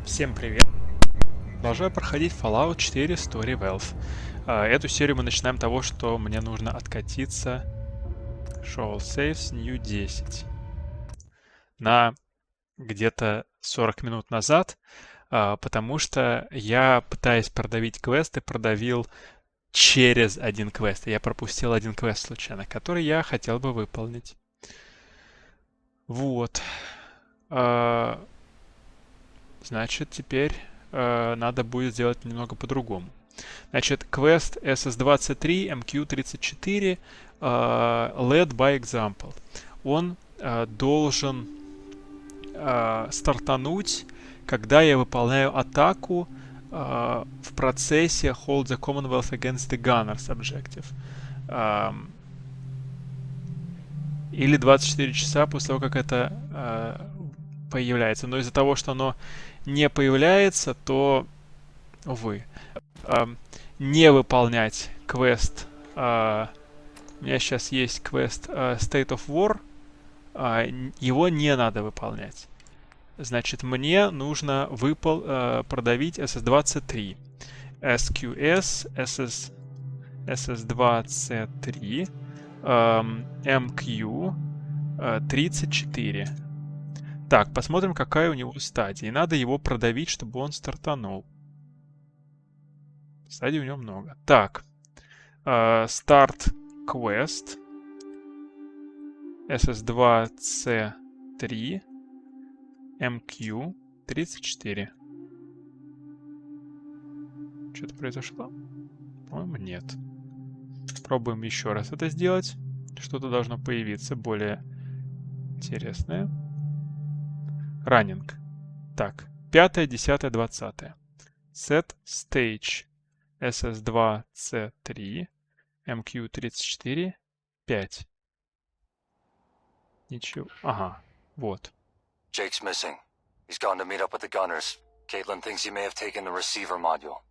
Всем привет! Продолжаю проходить Fallout 4 StoryWealth. Эту серию мы начинаем с того, что мне нужно откатиться Show Saves New 10 на где-то 40 минут назад, потому что я, пытаясь продавить квесты, продавил через один квест. Я пропустил один квест случайно, который я хотел бы выполнить. Вот. Значит, теперь надо будет сделать немного по-другому. Значит, квест SS23, MQ34, Led by Example. Он должен стартануть, когда я выполняю атаку в процессе Hold the Commonwealth against the Gunners Objective. Или 24 часа после того, как это появляется. Но из-за того, что оно не появляется, то, увы, не выполнять квест. У меня сейчас есть квест State of War. Его не надо выполнять. Значит, мне нужно продавить SS23. SQS, SS23, MQ34. Так, посмотрим, какая у него стадия. И надо его продавить, чтобы он стартанул. Стадий у него много. Так. Старт квест. SS2C3. MQ34. Что-то произошло? По-моему, нет. Пробуем еще раз это сделать. Что-то должно появиться более интересное. Раннинг. Так, 5, 10, 20. Set Stage. SS2C3. MQ34. 5. Ничего. Ага, вот. Jake's missing. He's gone to meet up with the gunners. Caitlin thinks he may have taken the receiver module.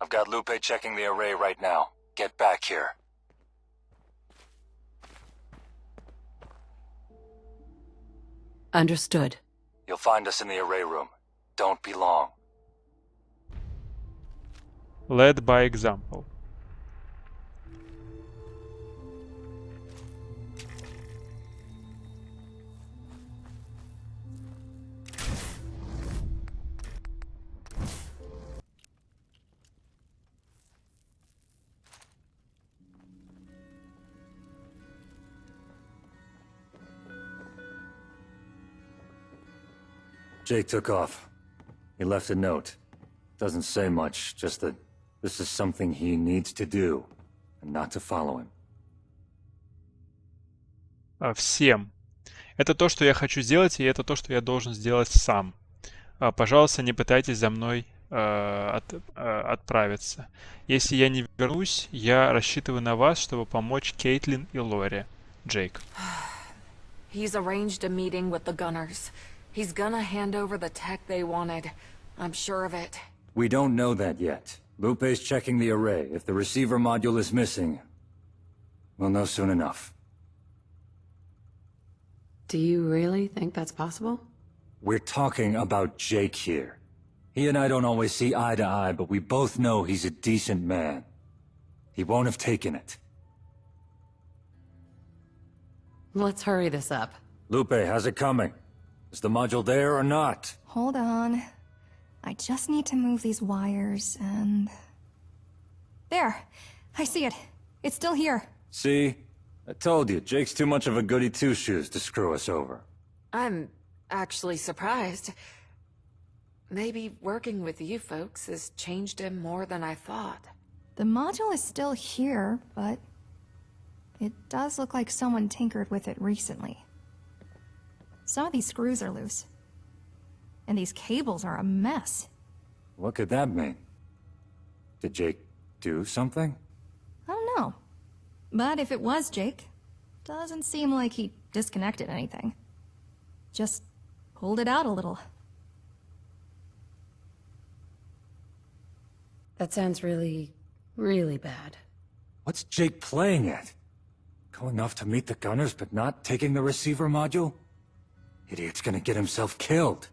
I've got Lupe checking the array right now. Get back here. Understood. You'll find us in the array room. Don't be long. Led by example. Jake took off. He left a note. Doesn't say much, just that this is something he needs to do, and not to follow him. Всем. Это то, что я хочу сделать, и это то, что я должен сделать сам. Пожалуйста, не пытайтесь за мной отправиться. Если я не вернусь, я рассчитываю на вас, чтобы помочь Кейтлин и Лори. Джейк. He's arranged a meeting with the gunners. He's gonna hand over the tech they wanted. I'm sure of it. We don't know that yet. Lupe's checking the array. If the receiver module is missing, we'll know soon enough. Do you really think that's possible? We're talking about Jake here. He and I don't always see eye to eye, but we both know he's a decent man. He won't have taken it. Let's hurry this up. Lupe, how's it coming? Is the module there or not? Hold on. I just need to move these wires and... There! I see it. It's still here. See? I told you, Jake's too much of a goody two-shoes to screw us over. I'm actually surprised. Maybe working with you folks has changed him more than I thought. The module is still here, but... it does look like someone tinkered with it recently. Some of these screws are loose. And these cables are a mess. What could that mean? Did Jake do something? I don't know. But if it was Jake, doesn't seem like he disconnected anything. Just pulled it out a little. That sounds really, really bad. What's Jake playing at? Going off to meet the gunners but not taking the receiver module? Idiot's gonna get himself killed.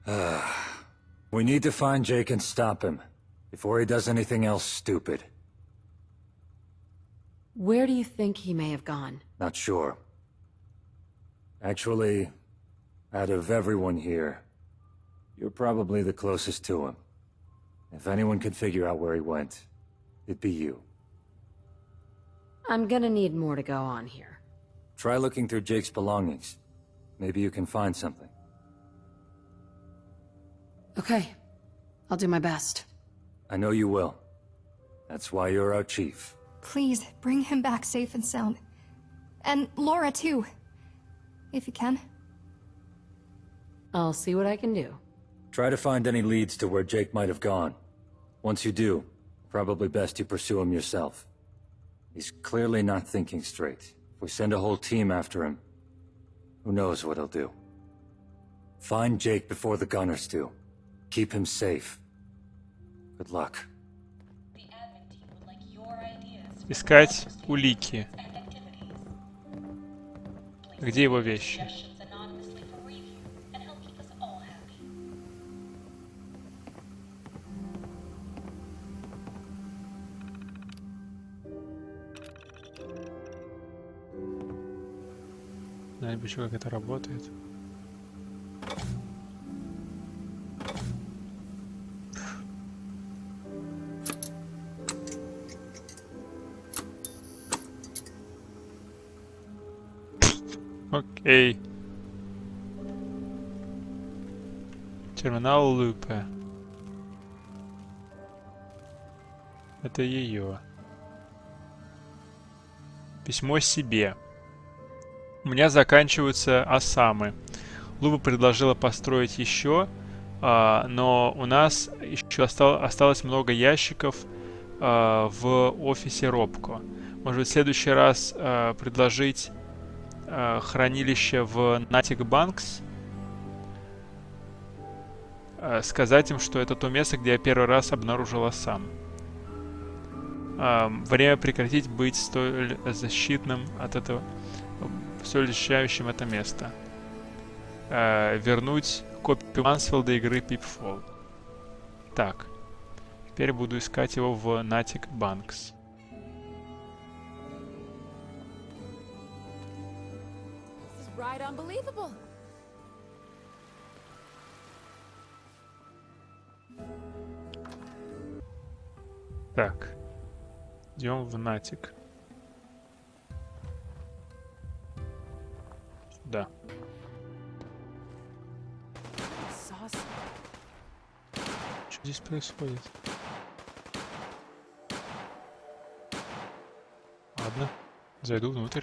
We need to find Jake and stop him before he does anything else stupid. Where do you think he may have gone? Not sure. Actually, out of everyone here, you're probably the closest to him. If anyone could figure out where he went, it'd be you. I'm gonna need more to go on here. Try looking through Jake's belongings. Maybe you can find something. Okay, I'll do my best. I know you will. That's why you're our chief. Please, bring him back safe and sound. And Laura, too. If you can. I'll see what I can do. Try to find any leads to where Jake might have gone. Once you do, probably best you pursue him yourself. He's clearly not thinking straight. If we send a whole team after him, who knows what he'll do. Find Jake before the gunners do. Keep him safe. Good luck. Искать улики. Где его вещи? Знать бы еще, как это работает. Окей. Терминал Лупе. Это ее. Письмо себе. У меня заканчиваются осамы. Лупа предложила построить еще, но у нас еще осталось много ящиков в офисе Робко. Может быть, в следующий раз предложить хранилище в Natic Banks, сказать им, что это то место, где я первый раз обнаружил осам. Время прекратить быть столь защитным от этого, столь защищающим это место. Вернуть копию Мансфилда игры Pitfall. Так. Теперь буду искать его в Natic Banks. Right, unbelievable. Так. Идем в Натик. Да. Что здесь происходит? Ладно. Зайду внутрь.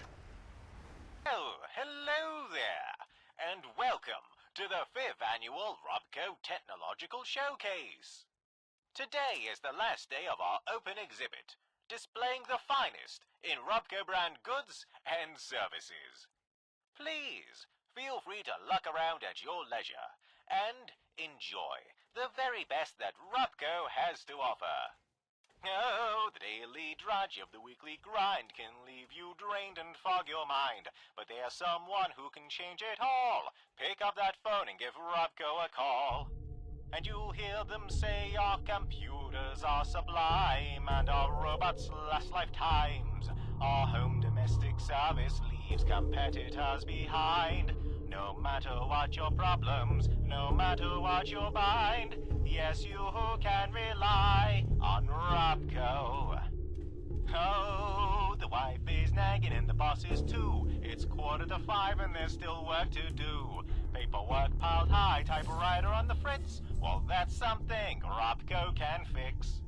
To the 5th annual Robco Technological Showcase. Today is the last day of our open exhibit, displaying the finest in Robco brand goods and services. Please feel free to look around at your leisure and enjoy the very best that Robco has to offer. Oh, the daily drudge of the weekly grind can leave you drained and fog your mind, but there's someone who can change it all. Pick up that phone and give Robco a call. And you'll hear them say our computers are sublime and our robots last lifetimes. Our home domestic service leaves competitors behind. No matter what your problems, no matter what your bind, yes, you can rely on Robco. Oh, the wife is nagging and the boss is too. It's 4:45 and there's still work to do. Paperwork piled high, typewriter on the fritz. Well, that's something Robco can fix.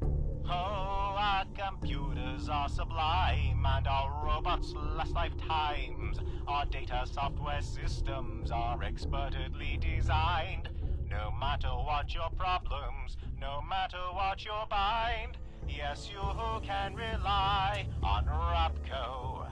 Oh, our computers are sublime and our robots last lifetimes. Our data software systems are expertly designed. No matter what your problems, no matter what your bind, yes, you can rely on Robco.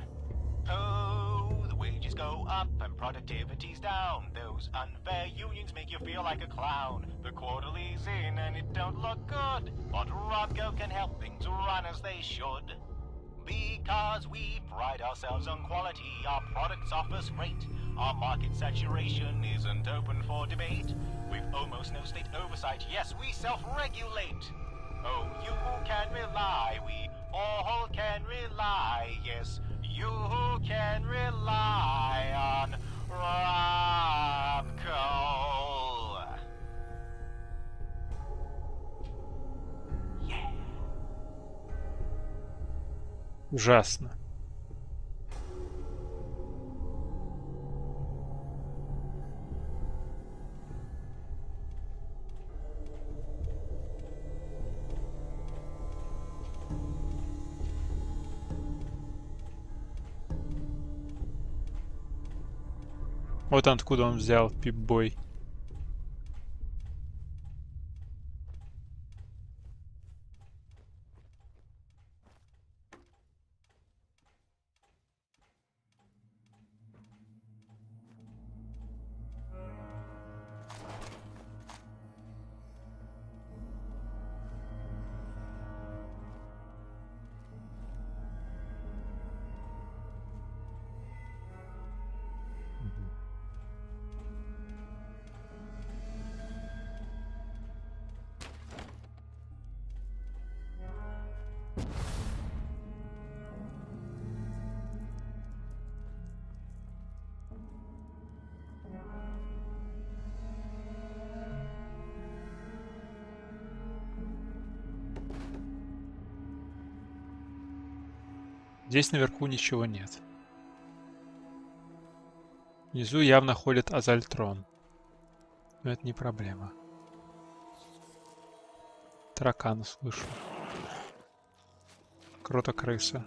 Oh, the wages go up and productivity's down. Those unfair unions make you feel like a clown. The quarterly's in and it don't look good, but Robco can help things run as they should. Because we pride ourselves on quality, our products offer freight. Our market saturation isn't open for debate. We've almost no state oversight, yes, we self-regulate. Oh, you can rely, we all can rely, yes, you can rely on Robco. Yeah. Ужасно. Вот откуда он взял Пип-бой. Здесь наверху ничего нет. Внизу явно ходит Азальтрон. Но это не проблема. Таракана слышу. Крыса.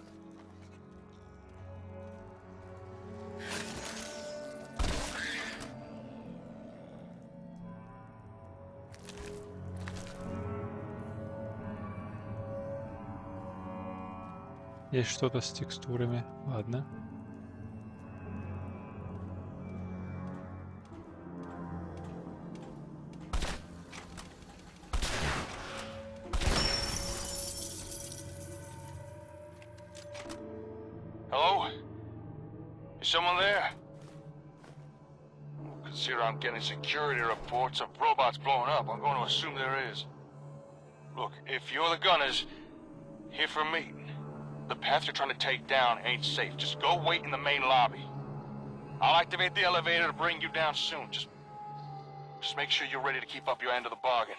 Есть что-то с текстурами. Ладно. Hello? Is someone there? Consider I'm getting security reports of robots blowing up. I'm going to assume there is. Look, if you're the gunners, here for a meeting. The path you're trying to take down ain't safe. Just go wait in the main lobby. I'll activate the elevator to bring you down soon. Just make sure you're ready to keep up your end of the bargain.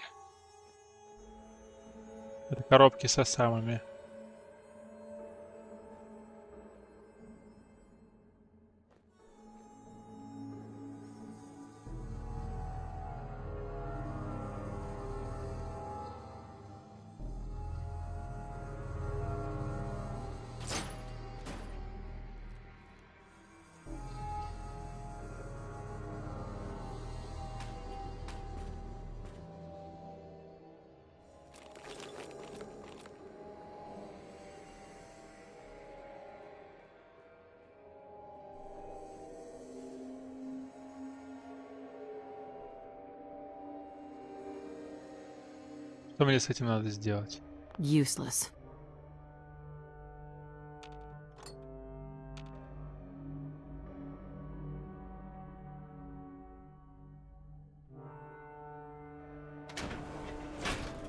Это коробки со самыми. Что мне с этим надо сделать? Useless.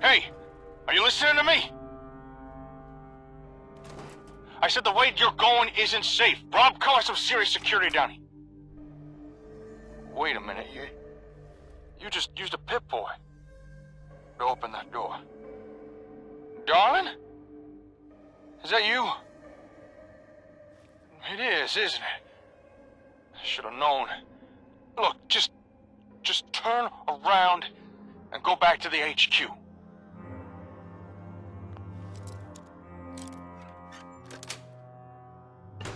Hey! Are you listening to me? I said the way you're going isn't safe. Rob caused some serious security down here. Wait a minute, you just used a Pip-Boy to open that door. Darling? Is that you? It is, isn't it? I should have known. Look, just turn around and go back to the HQ.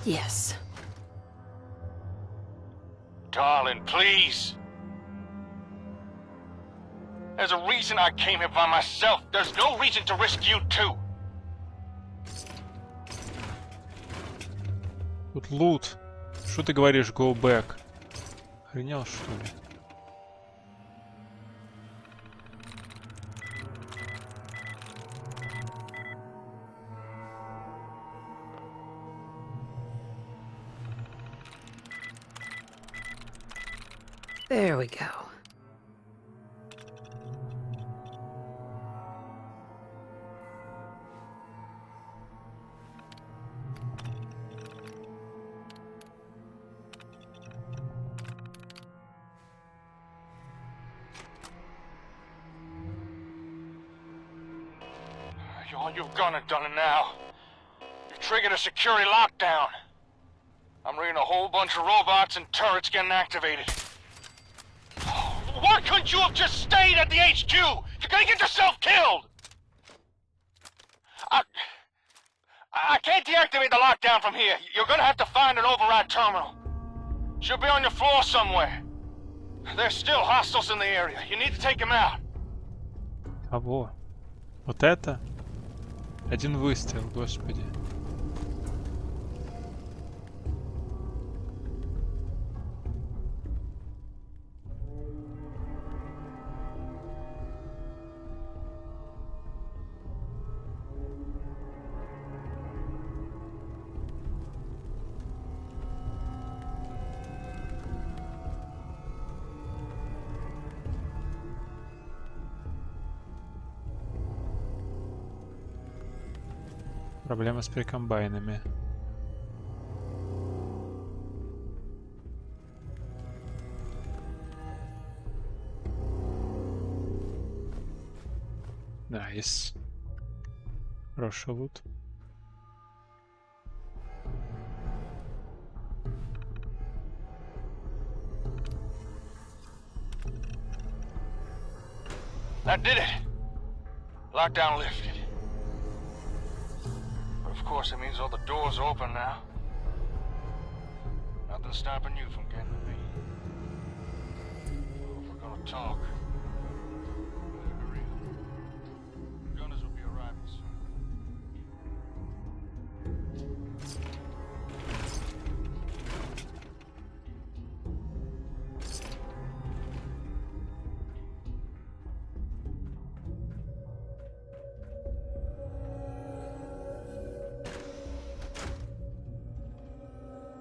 Yes. Darling, please. There's a reason I came here by myself. There's no reason to risk you too. Тут лут. Что ты говоришь, go back? Охренел, что ли? There we go. You've gone and done it now. You've triggered a security lockdown. I'm reading a whole bunch of robots and turrets getting activated. Why couldn't you have just stayed at the HQ? You're gonna get yourself killed! I can't deactivate the lockdown from here. You're gonna have to find an override terminal. Should be on your floor somewhere. There's still hostiles in the area. You need to take them out. Кого? Вот это? Один выстрел, господи. Проблема с прикомбайнами. Найс. Хороший лут. That did it. Lockdown lifted. Of course, it means all the doors are open now. Nothing stopping you from getting to me. If we're gonna talk, better hurry up. Gunners will be arriving soon.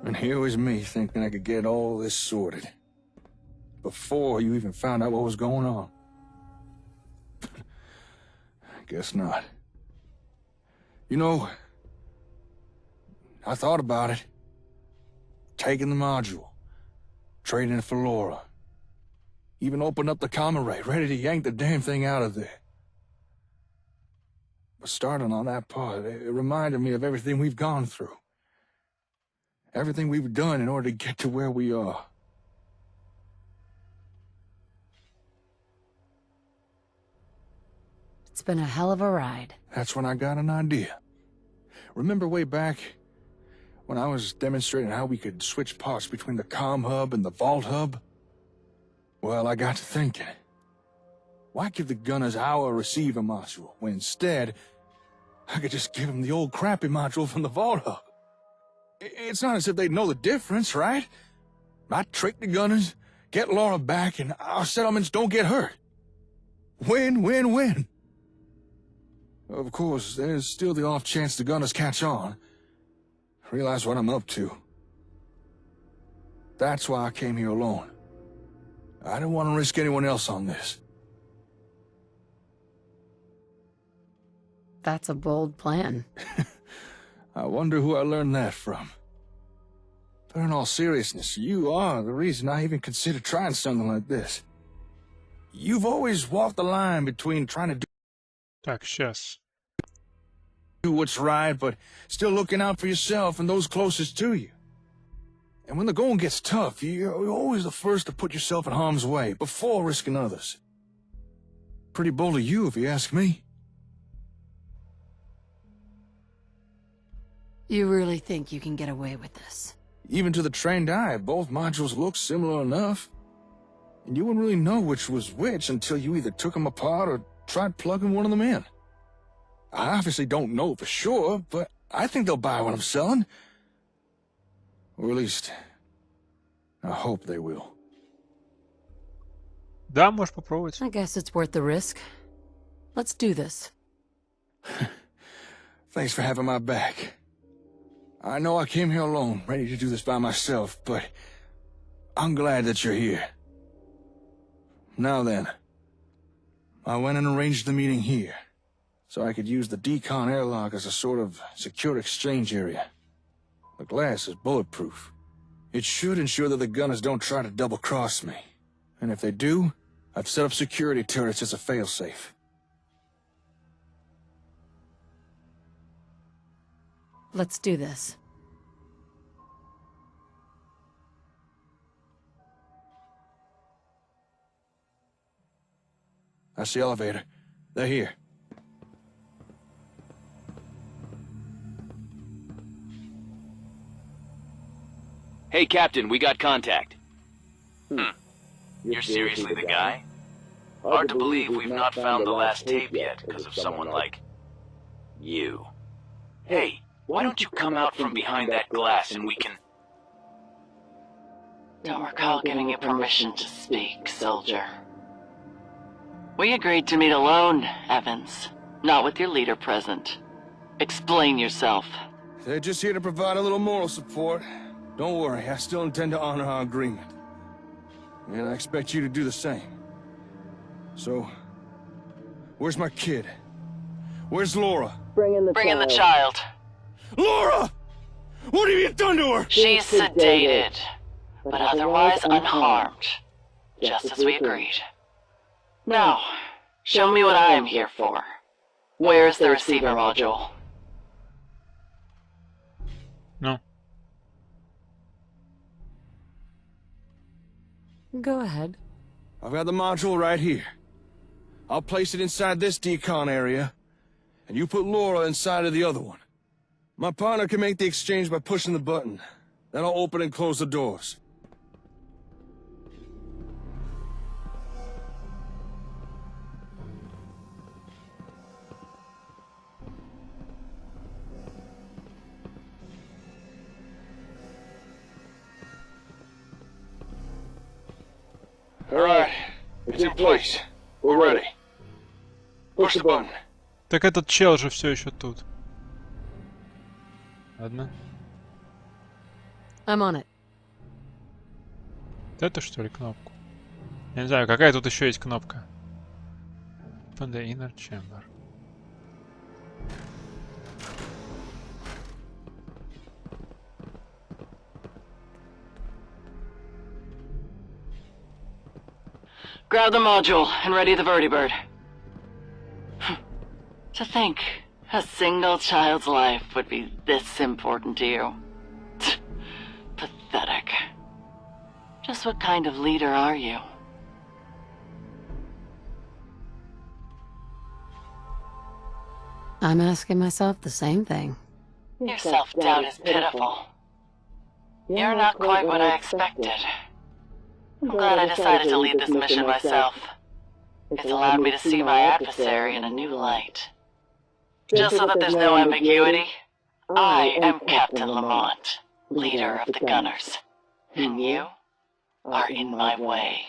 And here was me thinking I could get all this sorted. Before you even found out what was going on. Guess not. You know, I thought about it. Taking the module. Trading it for Laura. Even opened up the comm array, ready to yank the damn thing out of there. But starting on that part, it reminded me of everything we've gone through. Everything we've done in order to get to where we are. It's been a hell of a ride. That's when I got an idea. Remember way back when I was demonstrating how we could switch parts between the comm hub and the vault hub? Well, I got to thinking. Why give the gunners our receiver module when instead I could just give them the old crappy module from the vault hub? It's not as if they'd know the difference, right? I trick the gunners, get Laura back, and our settlements don't get hurt. Win, win, win. Of course, there's still the off chance the gunners catch on. Realize what I'm up to. That's why I came here alone. I didn't want to risk anyone else on this. That's a bold plan. I wonder who I learned that from. But in all seriousness, you are the reason I even considered trying something like this. You've always walked the line between trying to Так, сейчас. do what's right, but still looking out for yourself and those closest to you. And when the going gets tough, you're always the first to put yourself in harm's way before risking others. Pretty bold of you, if you ask me. You really think you can get away with this? Even to the trained eye, both modules look similar enough. And you wouldn't really know which was which until you either took them apart or tried plugging one of them in. I obviously don't know for sure, but I think they'll buy what I'm selling. Or at least, I hope they will. Да, можешь попробовать. I guess it's worth the risk. Let's do this. Thanks for having my back. I know I came here alone, ready to do this by myself, but I'm glad that you're here. Now then, I went and arranged the meeting here, so I could use the decon airlock as a sort of secure exchange area. The glass is bulletproof. It should ensure that the gunners don't try to double-cross me. And if they do, I've set up security turrets as a failsafe. Let's do this. That's the elevator. They're here. Hey, Captain, we got contact. You're seriously the guy? Hard to believe we've not found the last tape yet because of someone like you. Hey, why don't you come out from behind that glass and we can... Don't recall giving you permission to speak, soldier. We agreed to meet alone, Evans, not with your leader present. Explain yourself. They're just here to provide a little moral support. Don't worry, I still intend to honor our agreement. And I expect you to do the same. So, where's my kid? Where's Laura? Bring in the child. Laura! What have you done to her? She's sedated, but otherwise unharmed, just as we agreed. Now, show me what I am here for. Where's the receiver module? No. Go ahead. I've got the module right here. I'll place it inside this decon area, and you put Laura inside of the other one. My partner can make the exchange by pushing the button. Then I'll open and close the doors. All right, it's in place. We're ready. Push the button. Так этот чел же все еще тут. Ладно. I'm on it. Это что ли кнопку? Я не знаю, какая тут еще есть кнопка. Open the inner chamber. Grab the module and ready the vertibird. To think, a single child's life would be this important to you. Pathetic. Just what kind of leader are you? I'm asking myself the same thing. Your self-doubt is pitiful. You're not quite what I expected. I'm glad I decided to lead this mission myself. It's allowed me to see my adversary in a new light. Just so that there's no ambiguity, I am Captain Lamont, leader of the Gunners. And you are in my way.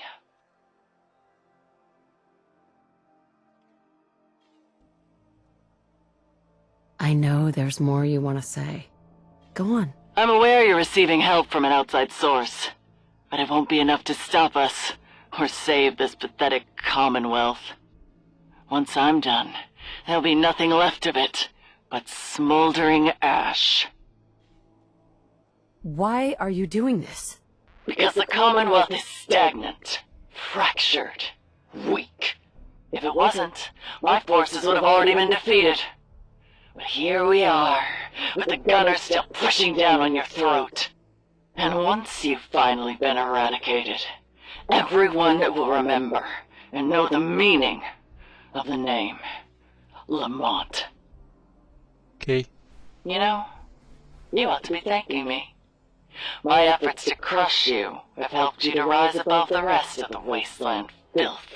I know there's more you want to say. Go on. I'm aware you're receiving help from an outside source, but it won't be enough to stop us, or save this pathetic Commonwealth. Once I'm done, there'll be nothing left of it but smoldering ash. Why are you doing this? Because the Commonwealth is stagnant, fractured, weak. If it wasn't, my forces would have already been defeated. But here we are, with the Gunners still pushing down on your throat. And once you've finally been eradicated, everyone will remember and know the meaning of the name Lamont. Okay. You know, you ought to be thanking me. My efforts to crush you have helped you to rise above the rest of the wasteland filth.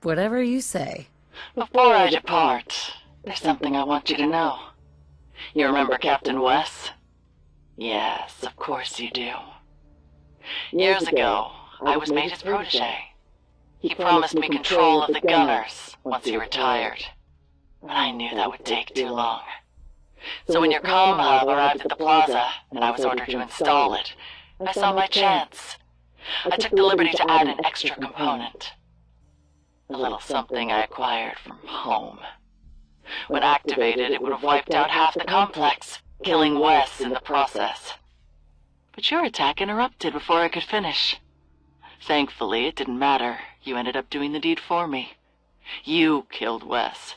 Whatever you say. Before I depart, there's something I want you to know. You remember Captain Wes? Yes, of course you do. Years ago, I was made his protege. He promised me control of the Gunners once he retired. But I knew that would take too long. So when your comm hub arrived at the plaza and I was ordered to install it, I saw my chance. I took the liberty to add an extra component. A little something I acquired from home. When activated, it would have wiped out half the complex, killing Wes in the process. But your attack interrupted before I could finish. Thankfully, it didn't matter. You ended up doing the deed for me. You killed Wes.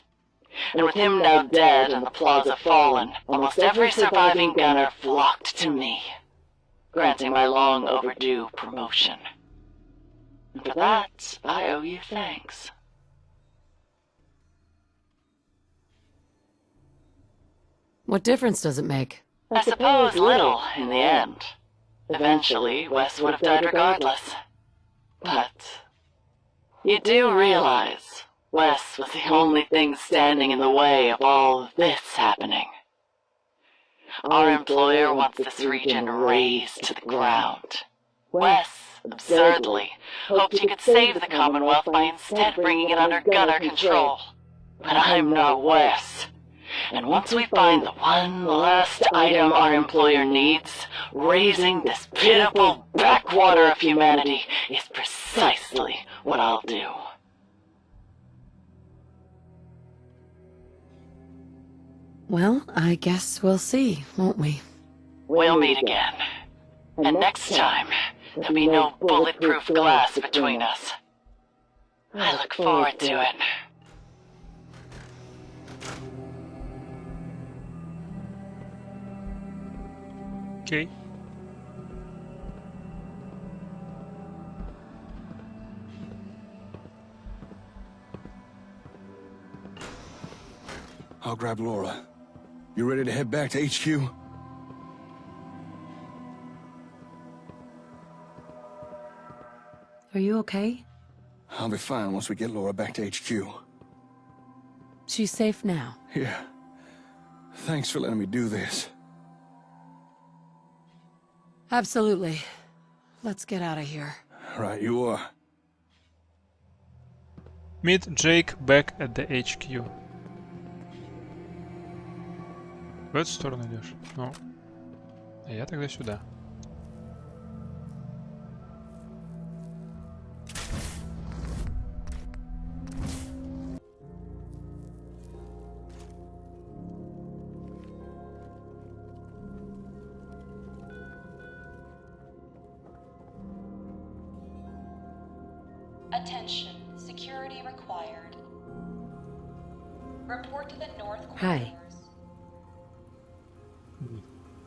And with him now dead and the plaza fallen, almost every surviving gunner flocked to me, granting my long overdue promotion. And for that, I owe you thanks. What difference does it make? I suppose little in the end. Eventually, Wes would have died regardless. But you do realize Wes was the only thing standing in the way of all of this happening. Our employer wants this region razed to the ground. Wes, absurdly, hoped he could save the Commonwealth by instead bringing it under gunner control. But I'm not Wes. And once we find the one last item our employer needs, raising this pitiful backwater of humanity is precisely what I'll do. Well, I guess we'll see, won't we? We'll meet again. And next time, there'll be no bulletproof glass between us. I look forward to it. Okay. I'll grab Laura. You ready to head back to HQ? Are you okay? I'll be fine once we get Laura back to HQ. She's safe now. Yeah. Thanks for letting me do this. Absolutely. Let's get out of here. Right, you are. Meet Jake back at the HQ. В эту сторону идешь? Ну, а я тогда сюда. Attention, security required. Report to the north Hi. corridors.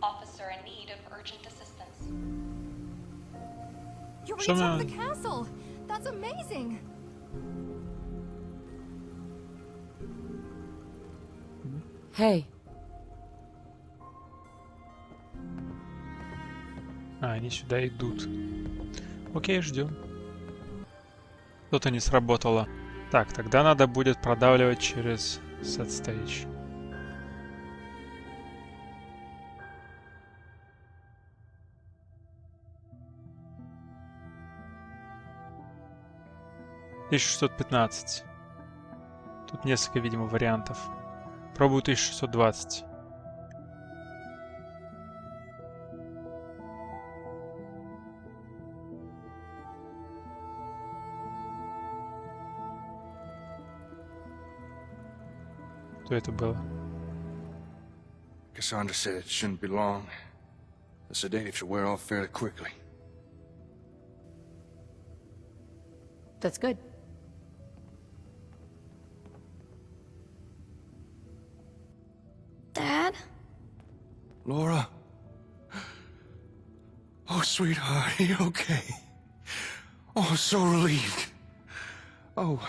Officer in need of urgent assistance. You're So on top now- of the castle! That's amazing! Hey, А, они сюда идут. Окей, ждем. Что-то не сработало. Так, тогда надо будет продавливать через set stage. $1615. Тут несколько, видимо, вариантов. Пробую 1620. Что это было? Cassandra said it shouldn't be long. The sedative should wear off fairly quickly. that's good. Dad? Laura? Oh, sweetheart, are you okay? Oh, so relieved. Oh,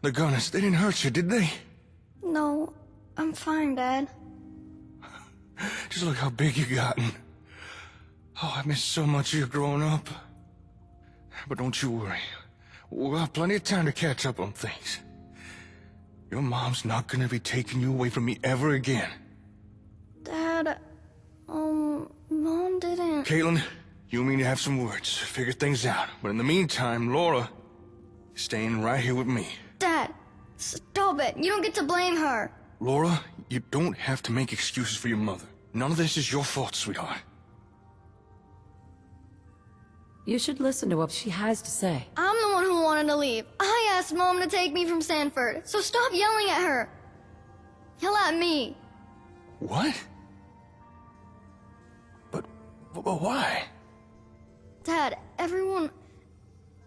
the gunners, they didn't hurt you, did they? No, I'm fine, Dad. Just look how big you've gotten. Oh, I missed so much of you growing up. But don't you worry. We'll have plenty of time to catch up on things. Your mom's not gonna be taking you away from me ever again. Dad, Mom didn't... Caitlin, you and me need to have some words, figure things out. But in the meantime, Laura is staying right here with me. Dad, stop it. You don't get to blame her. Laura, you don't have to make excuses for your mother. None of this is your fault, sweetheart. You should listen to what she has to say. I'm the one who wanted to leave. I asked Mom to take me from Sanford, so stop yelling at her. Yell at me. What? But why? Dad, everyone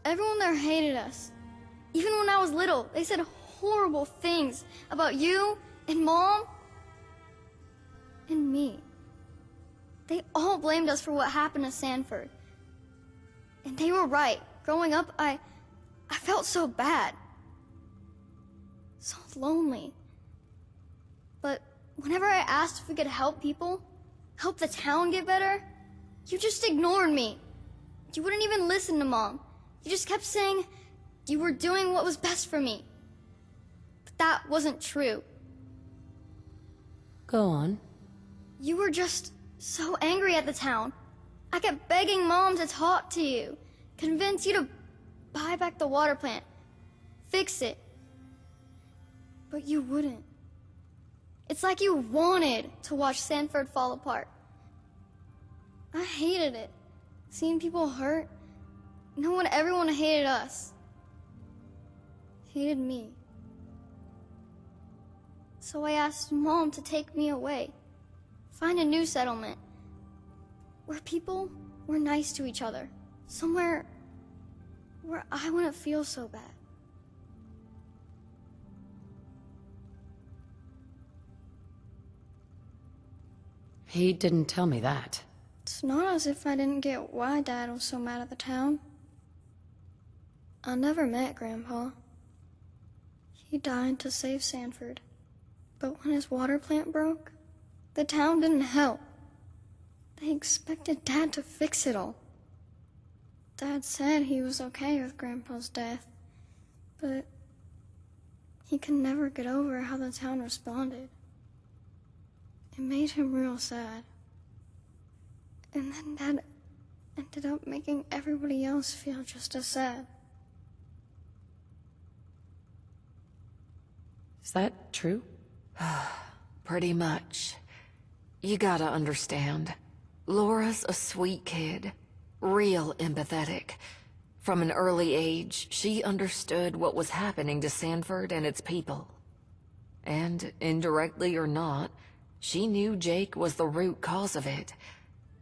there hated us. Even when I was little, they said horrible things about you and Mom and me. They all blamed us for what happened to Sanford. And they were right. Growing up, I felt so bad. So lonely. But whenever I asked if we could help people, help the town get better, you just ignored me. You wouldn't even listen to Mom. You just kept saying you were doing what was best for me. But that wasn't true. Go on. You were just so angry at the town. I kept begging Mom to talk to you, convince you to buy back the water plant, fix it. But you wouldn't. It's like you wanted to watch Sanford fall apart. I hated it. Seeing people hurt, knowing everyone hated us. Hated me. So I asked Mom to take me away. Find a new settlement. Where people were nice to each other. Somewhere where I wouldn't feel so bad. He didn't tell me that. It's not as if I didn't get why Dad was so mad at the town. I never met Grandpa. He died to save Sanford. But when his water plant broke, the town didn't help. They expected Dad to fix it all. Dad said he was okay with Grandpa's death, but he could never get over how the town responded. It made him real sad. And then Dad ended up making everybody else feel just as sad. Is that true? Pretty much. You gotta understand. Laura's a sweet kid. Real empathetic. From an early age, she understood what was happening to Sanford and its people. And, indirectly or not, she knew Jake was the root cause of it.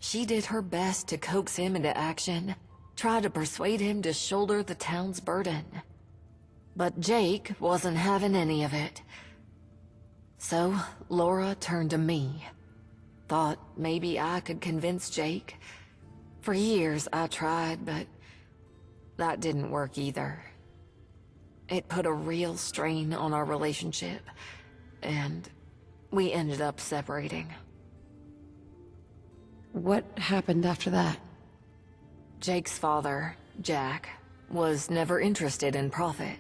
She did her best to coax him into action, try to persuade him to shoulder the town's burden. But Jake wasn't having any of it. So, Laura turned to me. Thought maybe I could convince Jake. For years I tried, but that didn't work either. It put a real strain on our relationship, and we ended up separating. What happened after that? Jake's father, Jack, was never interested in profit.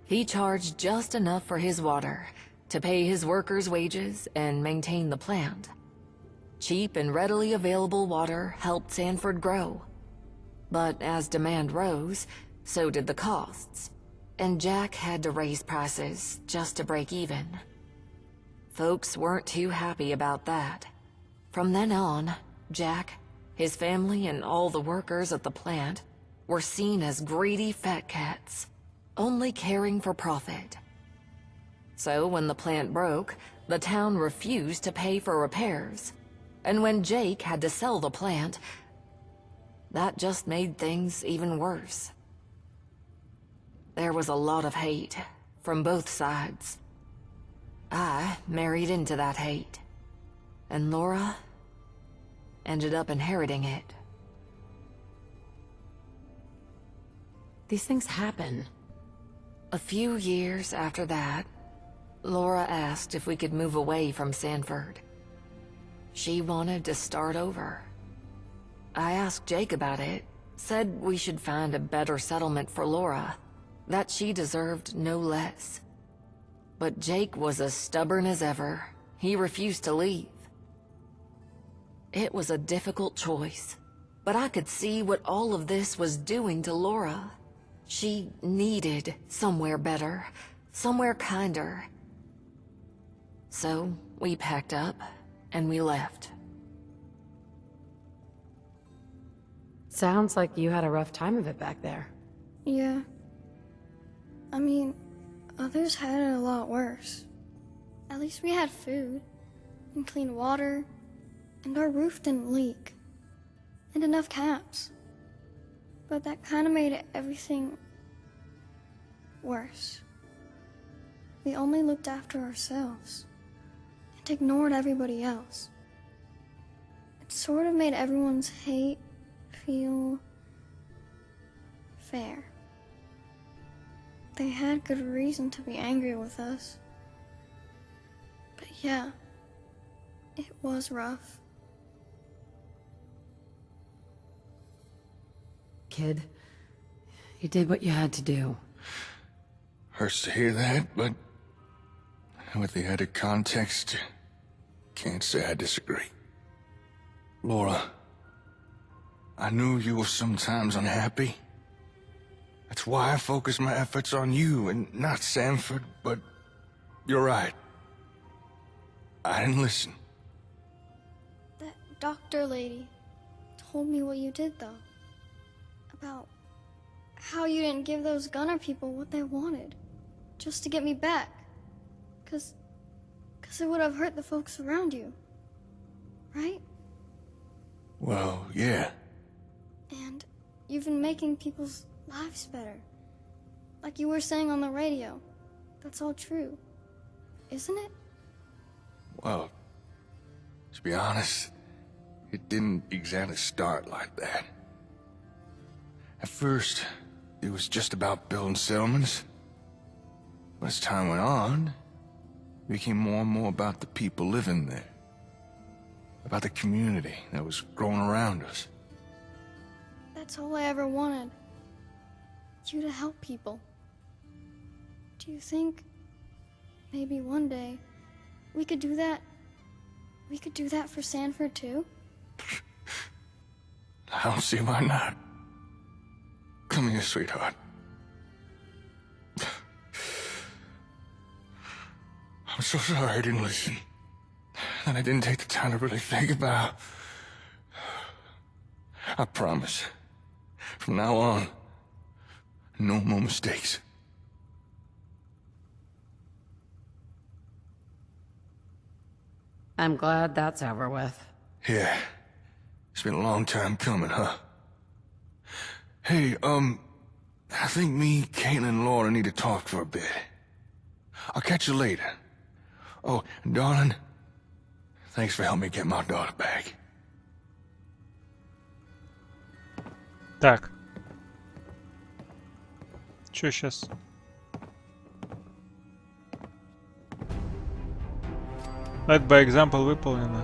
He charged just enough for his water to pay his workers' wages and maintain the plant. Cheap and readily available water helped Sanford grow. But as demand rose, so did the costs, and Jack had to raise prices just to break even. Folks weren't too happy about that. From then on, Jack, his family, and all the workers at the plant were seen as greedy fat cats, only caring for profit. So when the plant broke, the town refused to pay for repairs. And when Jake had to sell the plant, that just made things even worse. There was a lot of hate from both sides. I married into that hate, and Laura ended up inheriting it. These things happen. A few years after that, Laura asked if we could move away from Sanford. She wanted to start over. I asked Jake about it, said we should find a better settlement for Laura, that she deserved no less. But Jake was as stubborn as ever. He refused to leave. It was a difficult choice, but I could see what all of this was doing to Laura. She needed somewhere better, somewhere kinder. So we packed up and we left. sounds like you had a rough time of it back there. Yeah. I mean, others had it a lot worse. At least we had food, and clean water, and our roof didn't leak, and enough caps. But that kind of made everything worse. We only looked after ourselves, and ignored everybody else. It sort of made everyone's hate feel fair. They had good reason to be angry with us. But yeah, it was rough. Kid, you did what you had to do. Hurts to hear that, but with the added context, can't say I disagree. Laura, I knew you were sometimes unhappy. That's why I focused my efforts on you and not Sanford, but you're right. I didn't listen. That doctor lady told me what you did, though. About how you didn't give those gunner people what they wanted, just to get me back. Cause it would have hurt the folks around you, right? Well, yeah. And you've been making people's lives better. Like you were saying on the radio. That's all true, isn't it? Well, to be honest, it didn't exactly start like that. At first, it was just about building settlements. But as time went on, it became more and more about the people living there. About the community that was growing around us. That's all I ever wanted. You to help people. Do you think maybe one day we could do that? We could do that for Sanford too? I don't see why not. Come here, sweetheart. I'm so sorry I didn't listen. And I didn't take the time to really think about... I promise. From now on, no more mistakes. I'm glad that's over with. Yeah. It's been a long time coming, huh? Hey, I think me, Caitlin, and Laura need to talk for a bit. I'll catch you later. Oh, and darling, thanks for helping me get my daughter back. Так. Чё сейчас? Led by example выполнено.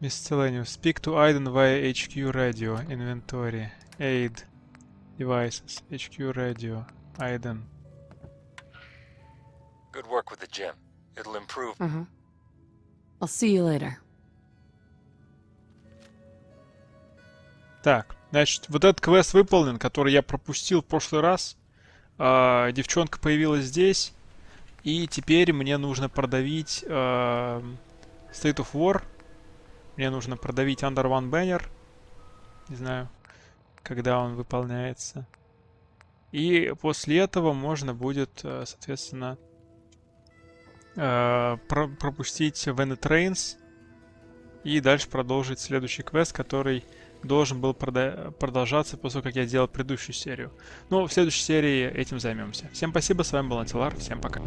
Miscellaneous. Speak to Aiden via HQ radio. Inventory. Aid. Devices. HQ radio. Aiden. Good work with the gym. It'll improve. I'll see you later. Так, значит, вот этот квест выполнен, который я пропустил в прошлый раз. Девчонка появилась здесь. И теперь мне нужно продавить State of War. Мне нужно продавить Under One Banner. Не знаю, когда он выполняется. И после этого можно будет, соответственно, пропустить When It Rains. И дальше продолжить следующий квест, который должен был продолжаться после того, как я делал предыдущую серию. Но в следующей серии этим займемся. Всем спасибо, с вами был Антилар, всем пока.